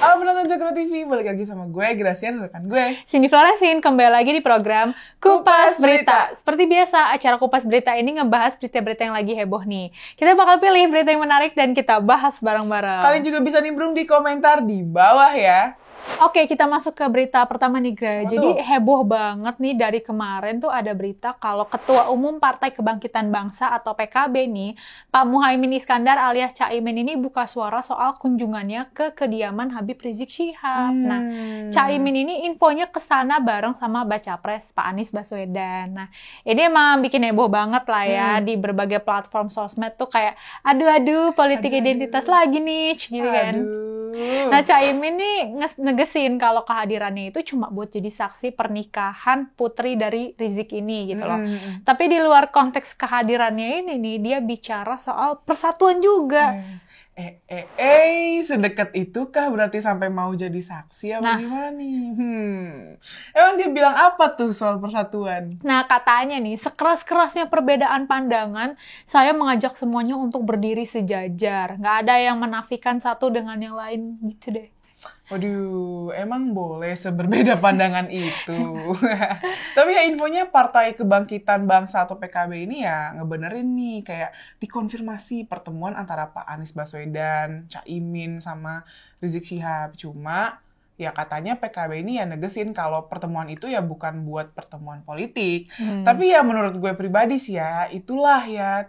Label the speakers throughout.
Speaker 1: Halo penonton Cokro TV, balik lagi sama gue, Gracian, rekan gue
Speaker 2: Cindy Floresin, kembali lagi di program Kupas Berita. Seperti biasa, acara Kupas Berita ini ngebahas berita-berita yang lagi heboh nih. Kita bakal pilih berita yang menarik dan kita bahas bareng-bareng.
Speaker 1: Kalian juga bisa nimbrung di komentar di bawah ya.
Speaker 2: Oke, kita masuk ke berita pertama nih, Gra. Jadi heboh banget nih dari kemarin tuh ada berita kalau Ketua Umum Partai Kebangkitan Bangsa atau PKB nih, Pak Muhaimin Iskandar alias Caimin ini buka suara soal kunjungannya ke kediaman Habib Rizik Syihab. Nah, Caimin ini infonya ke sana bareng sama Baca Pres Pak Anies Baswedan. Nah, ini emang bikin heboh banget lah ya di berbagai platform sosmed tuh kayak aduh politik identitas lagi nih gitu kan. Nah, Caimin nih negesin kalau kehadirannya itu cuma buat jadi saksi pernikahan putri dari Rizik ini gitu loh. Tapi di luar konteks kehadirannya ini nih, dia bicara soal persatuan juga.
Speaker 1: Sedekat itukah berarti sampai mau jadi saksi apa gimana nih? Emang dia bilang apa tuh soal persatuan?
Speaker 2: Nah, katanya nih, sekeras-kerasnya perbedaan pandangan, saya mengajak semuanya untuk berdiri sejajar. Nggak ada yang menafikan satu dengan yang lain gitu deh.
Speaker 1: Waduh, emang boleh seberbeda pandangan itu. Tapi ya infonya Partai Kebangkitan Bangsa atau PKB ini ya ngebenerin nih, kayak dikonfirmasi pertemuan antara Pak Anies Baswedan, Caimin, sama Rizik Syihab. Cuma ya katanya PKB ini ya negesin kalau pertemuan itu ya bukan buat pertemuan politik. Tapi ya menurut gue pribadi sih ya, itulah ya,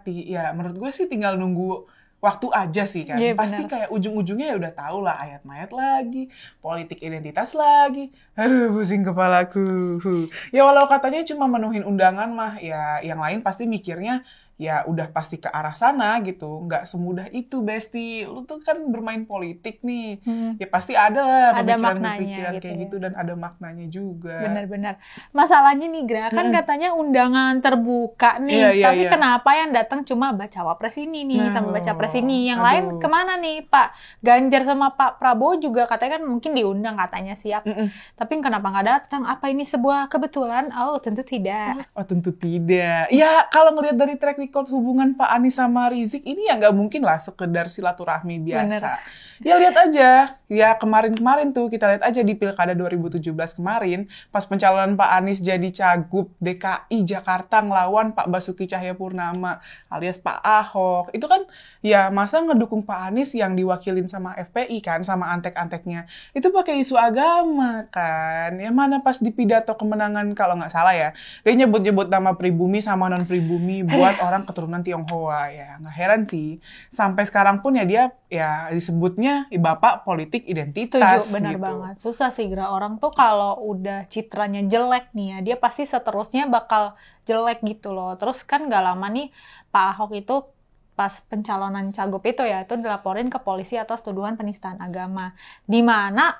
Speaker 1: menurut gue sih tinggal nunggu waktu aja sih kan. Pasti kayak ujung-ujungnya ya udah tau lah, ayat mayat lagi, politik identitas lagi. Aduh, pusing kepalaku. Ya walau katanya cuma menuhin undangan mah, ya yang lain pasti mikirnya ya udah pasti ke arah sana gitu. Nggak semudah itu, Besti. Lu tuh kan bermain politik nih. Ya pasti ada lah pemikiran-pemikiran kayak gitu dan ada maknanya juga.
Speaker 2: Benar-benar. Masalahnya nih, Gra, kan katanya undangan terbuka nih. Tapi kenapa yang datang cuma bacawa pres ini nih sama baca pres ini. Yang lain kemana nih? Pak Ganjar sama Pak Prabowo juga katanya kan mungkin diundang katanya siap. Tapi kenapa nggak datang? Apa ini sebuah kebetulan? Oh, tentu tidak.
Speaker 1: Oh, tentu tidak. Ya, kalau ngelihat dari track record hubungan Pak Anies sama Rizik ini ya nggak mungkin lah sekedar silaturahmi biasa. Ya lihat aja, ya kemarin-kemarin tuh kita lihat aja di Pilkada 2017 kemarin, pas pencalonan Pak Anies jadi Cagup DKI Jakarta ngelawan Pak Basuki Cahayapurnama alias Pak Ahok. Itu kan ya masa ngedukung Pak Anies yang diwakilin sama FPI kan, sama antek-anteknya. Itu pakai isu agama kan. Ya mana pas di pidato kemenangan kalau nggak salah ya, dia nyebut-nyebut nama pribumi sama non-pribumi buat orang keturunan Tionghoa. Ya nggak heran sih. Sampai sekarang pun ya dia ya disebutnya bapak politik identitas.
Speaker 2: Setuju, benar
Speaker 1: gitu.
Speaker 2: banget. Susah sih, Gra. Orang tuh kalau udah citranya jelek nih ya, dia pasti seterusnya bakal jelek gitu loh. Terus kan gak lama nih Pak Ahok itu pas pencalonan Cagup itu ya, itu dilaporin ke polisi atas tuduhan penistaan agama. Di mana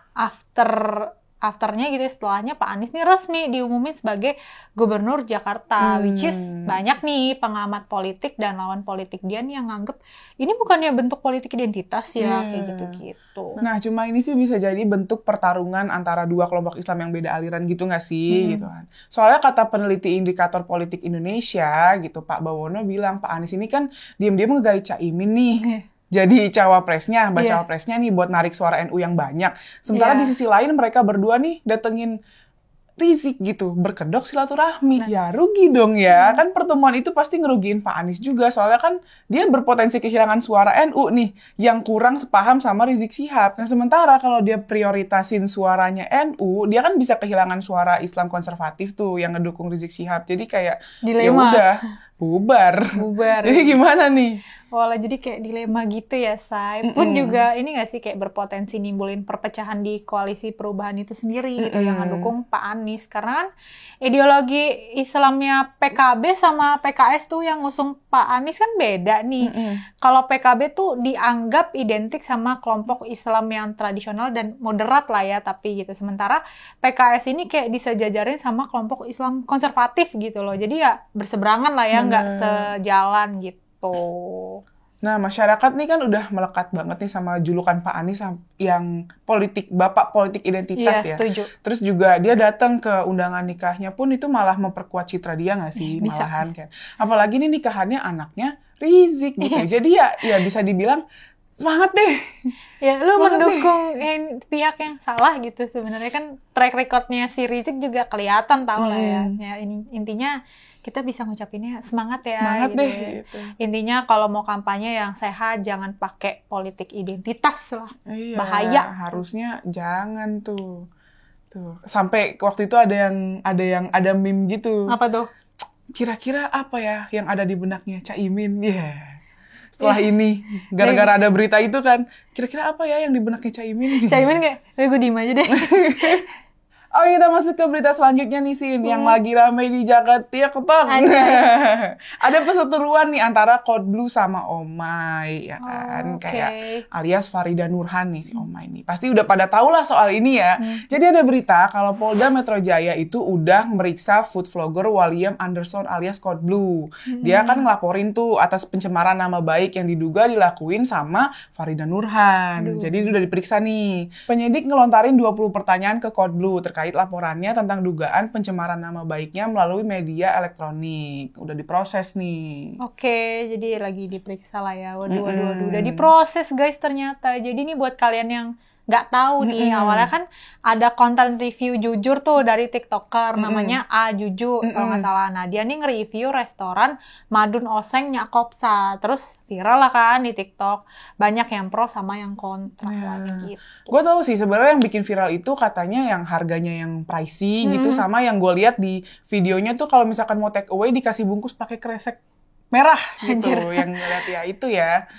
Speaker 2: afternya gitu, setelahnya Pak Anies nih resmi diumumin sebagai Gubernur Jakarta, which is banyak nih pengamat politik dan lawan politik dia nih yang nganggep ini bukannya bentuk politik identitas ya, kayak gitu-gitu.
Speaker 1: Nah, cuma ini sih bisa jadi bentuk pertarungan antara dua kelompok Islam yang beda aliran gitu nggak sih, gitu kan. Soalnya kata peneliti Indikator Politik Indonesia gitu, Pak Bawono bilang Pak Anies ini kan diam-diam ngegait Caimin nih. Jadi cawapresnya, bacawapresnya nih buat narik suara NU yang banyak. Sementara di sisi lain mereka berdua nih datengin Rizik gitu, berkedok silaturahmi. Ya rugi dong ya, kan pertemuan itu pasti ngerugiin Pak Anies juga. Soalnya kan dia berpotensi kehilangan suara NU nih, yang kurang sepaham sama Rizik Syihab. Nah sementara kalau dia prioritasin suaranya NU, dia kan bisa kehilangan suara Islam konservatif tuh yang ngedukung Rizik Syihab. Jadi kayak ya udah bubar. Jadi gimana nih?
Speaker 2: Walah, jadi kayak dilema gitu ya, Say. Pun juga ini nggak sih kayak berpotensi nimbulin perpecahan di koalisi perubahan itu sendiri gitu yang ngedukung Pak Anies. Karena kan ideologi Islamnya PKB sama PKS tuh yang ngusung Pak Anies kan beda nih. Kalau PKB tuh dianggap identik sama kelompok Islam yang tradisional dan moderat lah ya, tapi gitu. Sementara PKS ini kayak disejajarin sama kelompok Islam konservatif gitu loh. Jadi ya berseberangan lah ya, nggak sejalan gitu.
Speaker 1: Nah, masyarakat nih kan udah melekat banget nih sama julukan Pak Anies yang bapak politik identitas ya.
Speaker 2: Setuju.
Speaker 1: Terus juga dia datang ke undangan nikahnya pun itu malah memperkuat citra dia nggak sih?
Speaker 2: Bisa.
Speaker 1: Kan. Apalagi nih nikahannya anaknya Rizik gitu. Jadi ya bisa dibilang semangat deh.
Speaker 2: Ya, lu mendukung pihak yang salah gitu. Sebenarnya kan track recordnya si Rizik juga kelihatan tau lah ya. Ya intinya kita bisa ngucapinnya semangat ya.
Speaker 1: Semangat
Speaker 2: gitu.
Speaker 1: deh. Gitu.
Speaker 2: Intinya kalau mau kampanye yang sehat, jangan pakai politik identitas lah.
Speaker 1: Iya,
Speaker 2: bahaya.
Speaker 1: Harusnya jangan tuh. Sampai waktu itu ada meme gitu.
Speaker 2: Apa tuh?
Speaker 1: Kira-kira apa ya yang ada di benaknya Caimin? Setelah ini, gara-gara ada berita itu kan, kira-kira apa ya yang di benaknya Caimin?
Speaker 2: Caimin kayak, gue diem aja deh.
Speaker 1: Oh, kita masuk ke berita selanjutnya nih, Sin, yang lagi ramai di jagat TikTok. Ada perseteruan nih antara Coldblue sama Omay, ya kan? Kayak alias Farida Nurhan nih, si Omay nih. Pasti udah pada tahu lah soal ini ya. Jadi ada berita kalau Polda Metro Jaya itu udah meriksa food vlogger William Anderson alias Coldblue. Dia kan ngelaporin tuh atas pencemaran nama baik yang diduga dilakuin sama Farida Nurhan. Jadi udah diperiksa nih. Penyidik ngelontarin 20 pertanyaan ke Coldblue terkait laporannya tentang dugaan pencemaran nama baiknya melalui media elektronik. Udah diproses nih.
Speaker 2: Oke, jadi lagi diperiksa lah ya. Waduh. Udah diproses guys ternyata. Jadi ini buat kalian yang nggak tahu nih, awalnya kan ada konten review jujur tuh dari TikToker namanya A Juju kalau nggak salah. Nah dia nih nge-review restoran Madun Oseng Nyakopsa, terus viral lah kan di TikTok, banyak yang pro sama yang kontra gitu.
Speaker 1: Gue tahu sih sebenarnya yang bikin viral itu katanya yang harganya yang pricey gitu, sama yang gue lihat di videonya tuh kalau misalkan mau take away dikasih bungkus pakai kresek merah gitu. Yang ngeliat ya itu ya.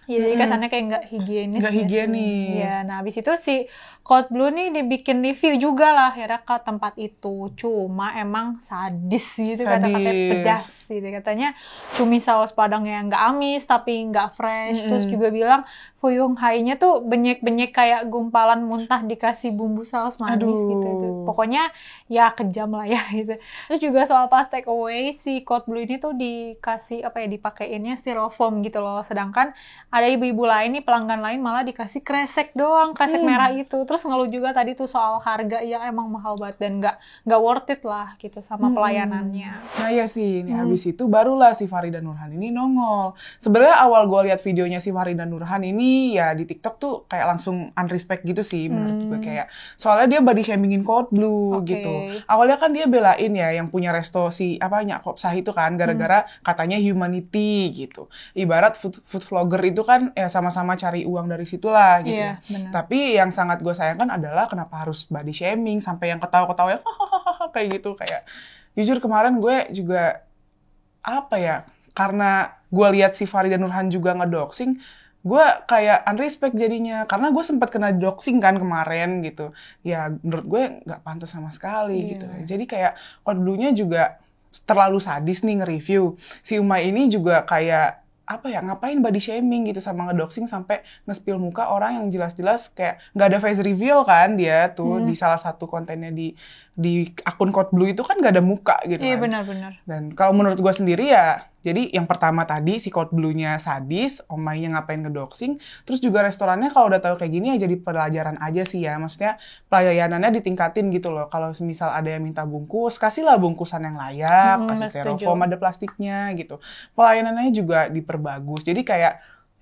Speaker 2: Ya, jadi kesannya kayak nggak higienis.
Speaker 1: Nggak higienis.
Speaker 2: Ya, nah habis itu si Coldblue nih dibikin review juga lah akhirnya ke tempat itu. Cuma emang sadis gitu, kata-katanya pedas gitu. Katanya cumi saus padangnya nggak amis tapi nggak fresh. Terus juga bilang Fuyung Hai-nya tuh benyek-benyek kayak gumpalan muntah dikasih bumbu saus manis gitu. Pokoknya ya kejam lah ya gitu. Terus juga soal pas take away, si Coldblue ini tuh dikasih dipakeinnya styrofoam gitu loh. Sedangkan ada ibu-ibu lain nih, pelanggan lain malah dikasih kresek doang, kresek merah itu. Terus ngeluh juga tadi tuh soal harga yang emang mahal banget dan nggak worth it lah gitu sama pelayanannya.
Speaker 1: Nah ya sih, ini habis itu barulah si Farida Nurhan ini nongol. Sebenarnya awal gue lihat videonya si Farida Nurhan ini ya di TikTok tuh kayak langsung unrespect gitu sih menurut gue, kayak soalnya dia body shamingin Coldblue gitu. Awalnya kan dia belain ya yang punya resto si Nyakopsa itu kan gara-gara katanya humanity gitu. Ibarat food vlogger itu kan ya sama-sama cari uang dari situlah gitu.
Speaker 2: Iya,
Speaker 1: Tapi yang sangat gue sayangkan adalah kenapa harus body shaming sampai yang ketawa-ketawa ya kayak gitu. Kayak jujur kemarin gue juga karena gue lihat si Farida Nurhan juga ngedoxing, gue kayak unrespect jadinya karena gue sempat kena doxing kan kemarin gitu. Ya menurut gue nggak pantas sama sekali gitu. Jadi kayak dulunya juga terlalu sadis nih nge-review. Si Umay ini juga kayak ngapain body shaming gitu sama ngedoxing sampai nge-spill muka orang yang jelas-jelas kayak nggak ada face reveal kan dia tuh di salah satu kontennya di akun Coldblue itu kan nggak ada muka gitu kan.
Speaker 2: Iya benar-benar.
Speaker 1: Dan kalau menurut gue sendiri ya, jadi yang pertama tadi si Coldblue-nya sadis, Omay-nya ngapain ngedoxing, terus juga restorannya kalau udah tahu kayak gini ya jadi pelajaran aja sih ya, maksudnya pelayanannya ditingkatin gitu loh. Kalau misal ada yang minta bungkus, kasihlah bungkusan yang layak, kasih styrofoam ada plastiknya gitu. Pelayanannya juga diperbagus. Jadi kayak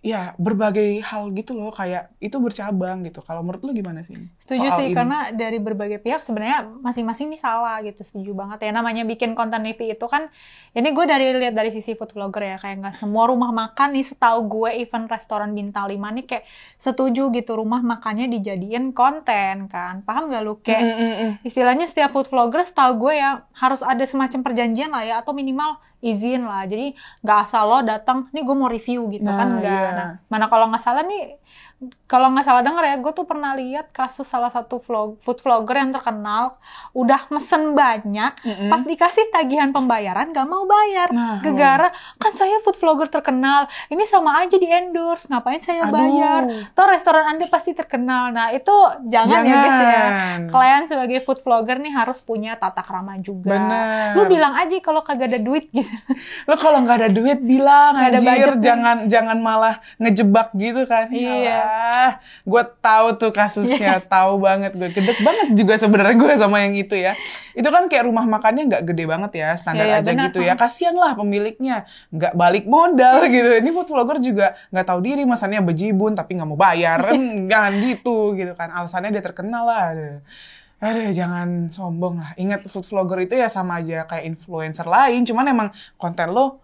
Speaker 1: ya berbagai hal gitu loh, kayak itu bercabang gitu. Kalau menurut lu gimana sih?
Speaker 2: Setuju sih, karena dari berbagai pihak sebenarnya masing-masing nih salah gitu. Setuju banget ya, namanya bikin konten review itu kan, ini gue lihat dari sisi food vlogger ya, kayak nggak semua rumah makan nih, setahu gue even restoran bintang 5 nih kayak setuju gitu rumah makannya dijadiin konten kan. Paham gak lu? Kayak istilahnya setiap food vlogger setahu gue ya harus ada semacam perjanjian lah ya, atau minimal izin lah. Jadi nggak asal lo datang, nih gue mau review gitu kan, nggak.
Speaker 1: Iya.
Speaker 2: Nah, mana kalau nggak salah nih, kalau nggak salah denger ya, gue tuh pernah lihat kasus salah satu food vlogger yang terkenal, udah mesen banyak, pas dikasih tagihan pembayaran nggak mau bayar, gegara, kan saya food vlogger terkenal, ini sama aja di endorse, ngapain saya bayar? Toh restoran Anda pasti terkenal. Nah itu jangan ya guys ya, kalian sebagai food vlogger nih harus punya tata krama juga.
Speaker 1: Bener.
Speaker 2: Lu bilang aja kalau kagak ada duit gitu.
Speaker 1: Lu kalau nggak ada duit bilang,
Speaker 2: nggak ada budget,
Speaker 1: jangan malah ngejebak gitu kan.
Speaker 2: Iya.
Speaker 1: gue tahu tuh kasusnya, tahu banget gue. Gedek banget juga sebenarnya gue sama yang itu ya. Itu kan kayak rumah makannya nggak gede banget ya, standar aja bener, gitu ya. Kasian lah pemiliknya, nggak balik modal gitu. Ini food vlogger juga nggak tahu diri, masannya bejibun tapi nggak mau bayar, jangan gitu kan. Alasannya dia terkenal lah. Aduh, jangan sombong lah. Ingat food vlogger itu ya sama aja kayak influencer lain, cuman emang konten lo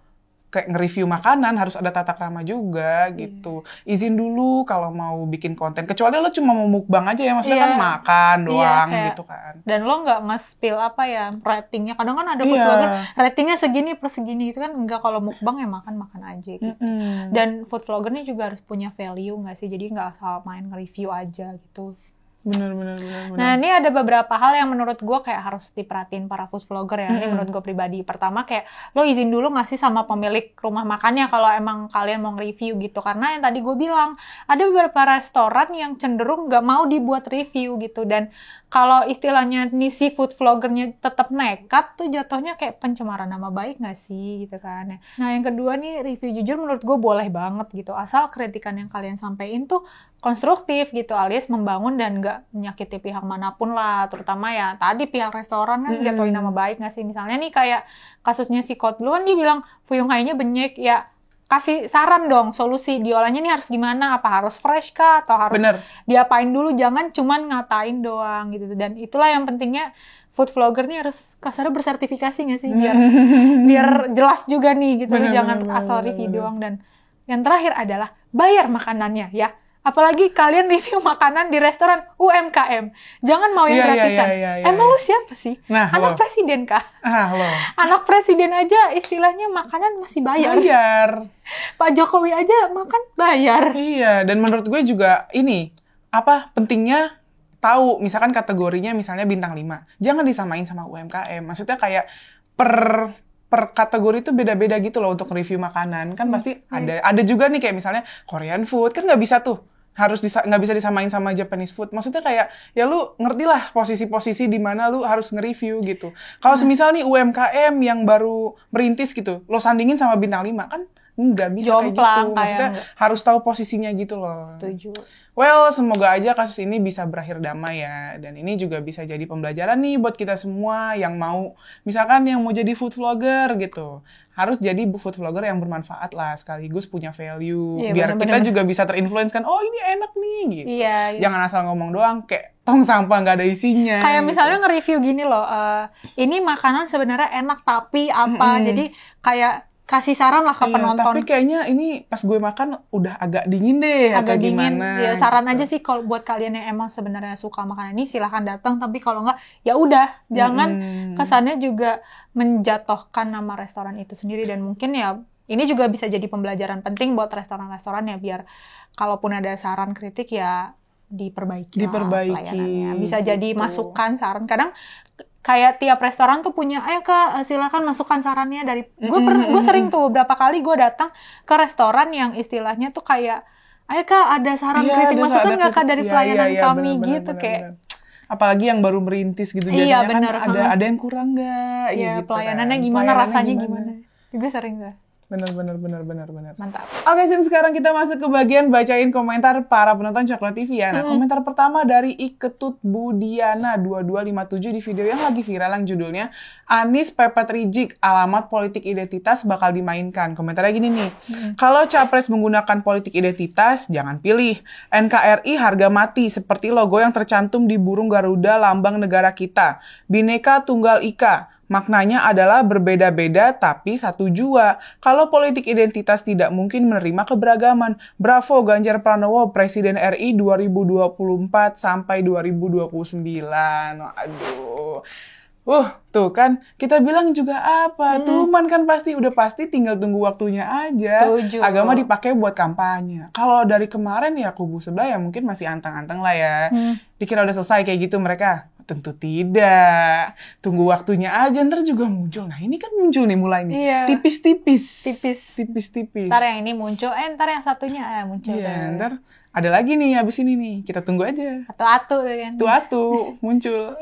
Speaker 1: kayak nge-review makanan harus ada tata krama juga gitu. Izin dulu kalau mau bikin konten. Kecuali lo cuma mau mukbang aja ya, maksudnya kan makan doang gitu kan.
Speaker 2: Dan lo nggak nge-spill apa ya ratingnya. Kadang kan ada food vlogger ratingnya segini per segini, itu kan enggak. Kalau mukbang ya makan aja gitu. Dan food vlogger ini juga harus punya value nggak sih? Jadi nggak asal main nge-review aja gitu.
Speaker 1: Benar.
Speaker 2: Nah, ini ada beberapa hal yang menurut gue kayak harus diperhatiin para food vlogger ya. Ini menurut gue pribadi. Pertama kayak lo izin dulu nggak sih sama pemilik rumah makannya kalau emang kalian mau nge-review gitu. Karena yang tadi gue bilang, ada beberapa restoran yang cenderung nggak mau dibuat review gitu. Dan kalau istilahnya nih si food vloggernya tetap nekat tuh jatuhnya kayak pencemaran nama baik nggak sih gitu kan. Nah, yang kedua nih, review jujur menurut gue boleh banget gitu. Asal kritikan yang kalian sampein tuh konstruktif gitu, alias membangun dan nggak menyakiti pihak manapun lah, terutama ya tadi pihak restoran kan jatuhin nama baik nggak sih. Misalnya nih kayak kasusnya si Cold Blue kan dia bilang fuyung hai-nya benyek, ya kasih saran dong solusi diolahnya nih harus gimana, apa harus fresh kah atau harus diapain dulu, jangan cuman ngatain doang gitu. Dan itulah yang pentingnya food vlogger nih harus kasarnya bersertifikasi nggak sih, biar jelas juga nih gitu. Jangan asal review doang. Dan yang terakhir adalah bayar makanannya ya. Apalagi kalian review makanan di restoran UMKM. Jangan mau yang gratisan. Emang lu siapa sih?
Speaker 1: Nah,
Speaker 2: anak presiden kah?
Speaker 1: Lo.
Speaker 2: Anak presiden aja istilahnya makanan masih bayar. Pak Jokowi aja makan bayar.
Speaker 1: Iya, dan menurut gue juga ini, pentingnya tahu, misalkan kategorinya misalnya bintang 5. Jangan disamain sama UMKM. Maksudnya kayak per kategori itu beda-beda gitu loh untuk review makanan. Kan pasti ada juga nih kayak misalnya Korean food, kan nggak bisa tuh. Nggak bisa disamain sama Japanese food. Maksudnya kayak, ya lu ngerti lah posisi-posisi di mana lu harus nge-review gitu. Kalau semisal nih UMKM yang baru merintis gitu, lo sandingin sama bintang 5, kan nggak bisa kayak gitu. Maksudnya harus tahu posisinya gitu loh.
Speaker 2: Setuju.
Speaker 1: Well, semoga aja kasus ini bisa berakhir damai ya. Dan ini juga bisa jadi pembelajaran nih buat kita semua yang mau, misalkan yang mau jadi food vlogger gitu. Harus jadi food vlogger yang bermanfaat lah, sekaligus punya value. Biar kita juga bisa terinfluence kan, oh ini enak nih gitu. Jangan asal ngomong doang, kayak tong sampah nggak ada isinya.
Speaker 2: Kayak misalnya nge-review gini loh, ini makanan sebenarnya enak tapi apa. Jadi kayak kasih saran lah ke penonton.
Speaker 1: Tapi kayaknya ini pas gue makan udah agak dingin deh,
Speaker 2: agak
Speaker 1: atau
Speaker 2: dingin.
Speaker 1: Gimana.
Speaker 2: Ya, saran aja sih kalau buat kalian yang emang sebenarnya suka makanan ini silahkan datang. Tapi kalau nggak, ya udah, jangan kesannya juga menjatuhkan nama restoran itu sendiri. Dan mungkin ya ini juga bisa jadi pembelajaran penting buat restoran-restoran ya, biar kalaupun ada saran kritik ya diperbaiki pelayanannya. Bisa jadi masukan, saran. Kadang kayak tiap restoran tuh punya, ayo Kak, silakan masukkan sarannya dari gue sering tuh beberapa kali gue datang ke restoran yang istilahnya tuh kayak, ayo Kak, ada saran kritik, masukan nggak Kak dari pelayanan kami gitu. Kayak
Speaker 1: apalagi yang baru merintis gitu, biasanya kan ada yang kurang nggak
Speaker 2: gitu. Pelayanannya
Speaker 1: kan.
Speaker 2: Gimana, rasanya gimana. Juga sering tuh.
Speaker 1: Benar.
Speaker 2: Mantap.
Speaker 1: Oke, sekarang kita masuk ke bagian bacain komentar para penonton Coklat TV ya. Nah, komentar pertama dari Iketut Budiana 2257 di video yang lagi viral yang judulnya Anies Pepet Rijik, alamat politik identitas bakal dimainkan. Komentarnya gini nih. Kalau capres menggunakan politik identitas, jangan pilih. NKRI harga mati seperti logo yang tercantum di burung Garuda lambang negara kita. Bhinneka Tunggal Ika. Maknanya adalah berbeda-beda tapi satu jua. Kalau politik identitas tidak mungkin menerima keberagaman. Bravo Ganjar Pranowo, Presiden RI 2024 sampai 2029. Aduh. Tuh kan, kita bilang juga apa? Tuman kan udah pasti tinggal tunggu waktunya aja.
Speaker 2: Setuju.
Speaker 1: Agama dipakai buat kampanye. Kalau dari kemarin ya kubu sebelah ya mungkin masih anteng-anteng lah ya. Dikira udah selesai kayak gitu mereka. Tentu tidak. Tunggu waktunya aja, ntar juga muncul. Nah ini kan muncul nih mulai nih. Tipis-tipis.
Speaker 2: Ntar yang ini muncul, ntar yang satunya muncul.
Speaker 1: Iya, ntar ada lagi nih abis ini nih. Kita tunggu aja.
Speaker 2: Atu-atu kan.
Speaker 1: Atu-atu muncul.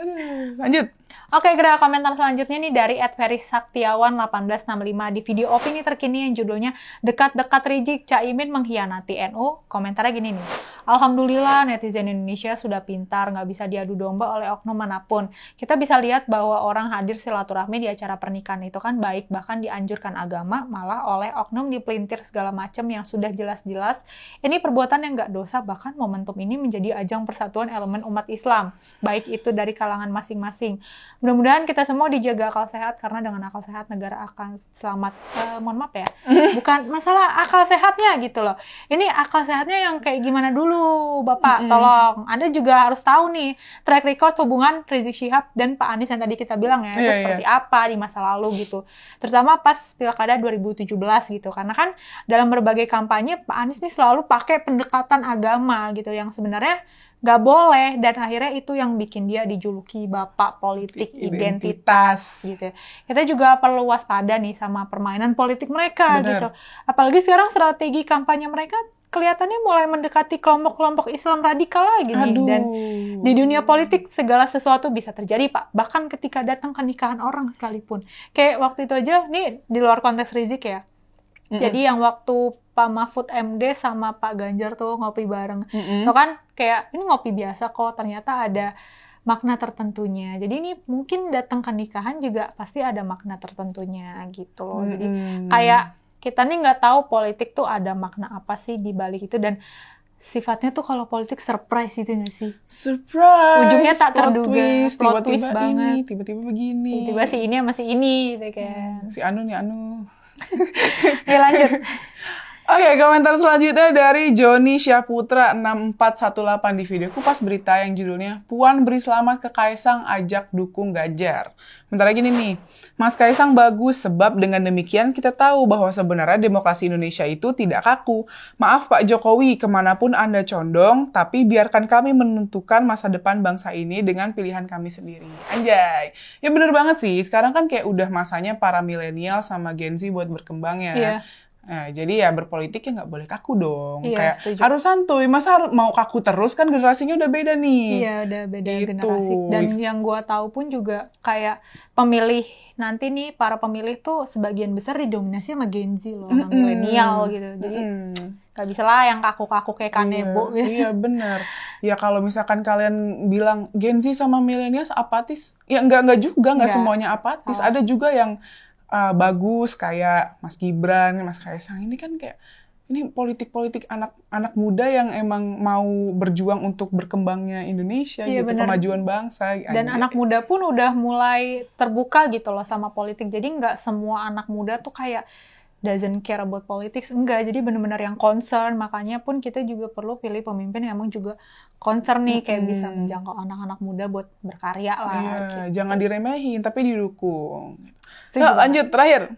Speaker 1: Lanjut.
Speaker 2: Oke, Gra, komentar selanjutnya nih dari @ferisaktiawan1865 di video opini terkini yang judulnya Dekat-dekat Rizik, Caimin mengkhianati NU. Komentarnya gini nih. Alhamdulillah netizen Indonesia sudah pintar, nggak bisa diadu domba oleh oknum manapun. Kita bisa lihat bahwa orang hadir silaturahmi di acara pernikahan itu kan baik, bahkan dianjurkan agama, malah oleh oknum dipelintir segala macam yang sudah jelas-jelas. Ini perbuatan yang nggak dosa, bahkan momentum ini menjadi ajang persatuan elemen umat Islam, baik itu dari kalangan masing-masing. Mudah-mudahan kita semua dijaga akal sehat, karena dengan akal sehat negara akan selamat. Mohon maaf ya, bukan masalah akal sehatnya gitu loh. Ini akal sehatnya yang kayak gimana dulu, Bapak, tolong. Anda juga harus tahu nih, track record hubungan Rizik Syihab dan Pak Anies yang tadi kita bilang ya, itu seperti apa di masa lalu gitu. Terutama pas Pilkada 2017 gitu, karena kan dalam berbagai kampanye, Pak Anies nih selalu pakai pendekatan agama gitu, yang sebenarnya nggak boleh, dan akhirnya itu yang bikin dia dijuluki Bapak Politik Identitas gitu. Kita juga perlu waspada nih sama permainan politik mereka. Bener. Gitu. Apalagi sekarang strategi kampanye mereka kelihatannya mulai mendekati kelompok-kelompok Islam radikal lagi nih. Dan di dunia politik segala sesuatu bisa terjadi, Pak. Bahkan ketika datang ke nikahan orang sekalipun. Kayak waktu itu aja, nih di luar konteks Rizik ya. Jadi yang waktu Pak Mahfud MD sama Pak Ganjar tuh ngopi bareng. Tuh kan kayak ini ngopi biasa kok, ternyata ada makna tertentunya. Jadi ini mungkin datang ke nikahan juga pasti ada makna tertentunya gitu loh. Jadi kayak kita nih nggak tahu politik tuh ada makna apa sih di balik itu, dan sifatnya tuh kalau politik surprise itu nggak sih?
Speaker 1: Surprise!
Speaker 2: Ujungnya tak terduga, plot twist banget.
Speaker 1: Tiba-tiba begini.
Speaker 2: Tiba-tiba si ini sama si ini gitu kan.
Speaker 1: Si Anu nih, Anu.
Speaker 2: Ya lanjut.
Speaker 1: Oke, komentar selanjutnya dari Joni Syaputra 6418 di video Kupas Berita yang judulnya Puan beri selamat ke Kaisang, ajak dukung Ganjar. Bentar gini nih, Mas Kaisang bagus sebab dengan demikian kita tahu bahwa sebenarnya demokrasi Indonesia itu tidak kaku. Maaf Pak Jokowi, kemanapun Anda condong, tapi biarkan kami menentukan masa depan bangsa ini dengan pilihan kami sendiri. Anjay, ya bener banget sih, sekarang kan kayak udah masanya para milenial sama Gen Z buat berkembang ya.
Speaker 2: Yeah.
Speaker 1: Nah, jadi ya berpolitik ya nggak boleh kaku dong.
Speaker 2: Iya,
Speaker 1: kayak
Speaker 2: setuju.
Speaker 1: harus santuy. Masa mau kaku terus, kan generasinya udah beda nih.
Speaker 2: Iya, udah beda
Speaker 1: gitu.
Speaker 2: generasi. Dan yang gue tahu pun juga kayak pemilih nanti nih, para pemilih tuh sebagian besar didominasi sama Gen Z loh, sama milenial gitu. Jadi nggak bisa lah yang kaku-kaku kayak Kanebo gitu.
Speaker 1: Iya bener. Ya kalau misalkan kalian bilang Gen Z sama milenial apatis, ya nggak juga, nggak semuanya apatis. Ada juga yang bagus kayak Mas Gibran, Mas Kaisang. Ini kan kayak ini politik-politik anak muda yang emang mau berjuang untuk berkembangnya Indonesia gitu, bener. Kemajuan bangsa.
Speaker 2: Dan anak muda pun udah mulai terbuka gitu loh sama politik. Jadi nggak semua anak muda tuh kayak doesn't care about politics, enggak. Jadi benar-benar yang concern. Makanya pun kita juga perlu pilih pemimpin yang emang juga concern nih, kayak bisa menjangkau anak-anak muda buat berkarya lah.
Speaker 1: Iya,
Speaker 2: gitu.
Speaker 1: Jangan diremehin, tapi didukung. Nah, lanjut, terakhir.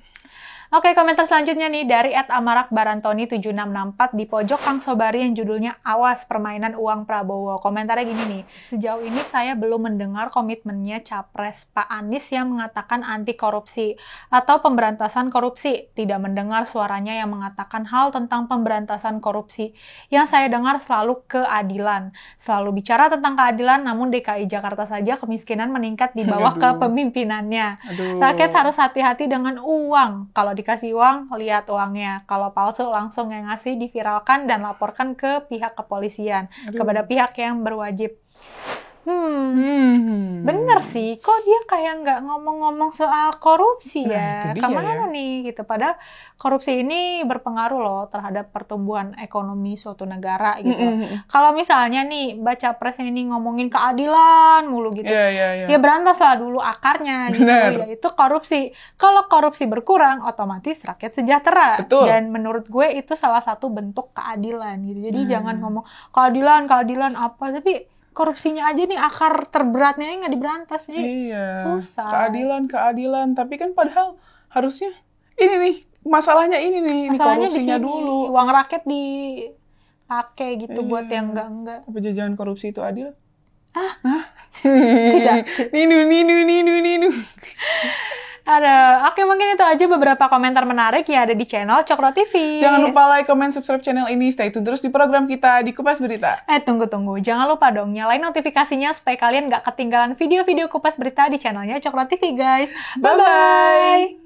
Speaker 2: Oke, komentar selanjutnya nih dari @amarakbarantoni7664 di pojok Kang Sobari yang judulnya Awas Permainan Uang Prabowo. Komentarnya gini nih, sejauh ini saya belum mendengar komitmennya Capres Pak Anies yang mengatakan anti korupsi atau pemberantasan korupsi. Tidak mendengar suaranya yang mengatakan hal tentang pemberantasan korupsi. Yang saya dengar selalu keadilan. Selalu bicara tentang keadilan, namun DKI Jakarta saja kemiskinan meningkat di bawah kepemimpinannya. Rakyat harus hati-hati dengan uang. Kalau dikasih uang, lihat uangnya. Kalau palsu, langsung yang ngasih diviralkan dan laporkan ke pihak kepolisian, kepada pihak yang berwajib. Bener sih, kok dia kayak nggak ngomong-ngomong soal korupsi ya? Kemana nih gitu? Padahal korupsi ini berpengaruh loh terhadap pertumbuhan ekonomi suatu negara gitu. Kalau misalnya nih baca presnya ini ngomongin keadilan mulu gitu, ya berantaslah dulu akarnya gitu, yaitu korupsi. Kalau korupsi berkurang, otomatis rakyat sejahtera.
Speaker 1: Betul.
Speaker 2: Dan menurut gue itu salah satu bentuk keadilan gitu. Jadi jangan ngomong keadilan apa, tapi korupsinya aja nih akar terberatnya nggak diberantas nih. Susah.
Speaker 1: Keadilan, tapi kan padahal harusnya ini nih masalahnya ini korupsinya dulu.
Speaker 2: Uang rakyat dipakai gitu buat yang enggak.
Speaker 1: Apa jajanan korupsi itu adil?
Speaker 2: Tidak.
Speaker 1: Ninu.
Speaker 2: Oke, mungkin itu aja beberapa komentar menarik yang ada di channel Cokro TV.
Speaker 1: Jangan lupa like, comment, subscribe channel ini. Stay tune terus di program kita di Kupas Berita.
Speaker 2: Tunggu. Jangan lupa dong nyalain notifikasinya supaya kalian nggak ketinggalan video-video Kupas Berita di channelnya Cokro TV, guys. Bye-bye!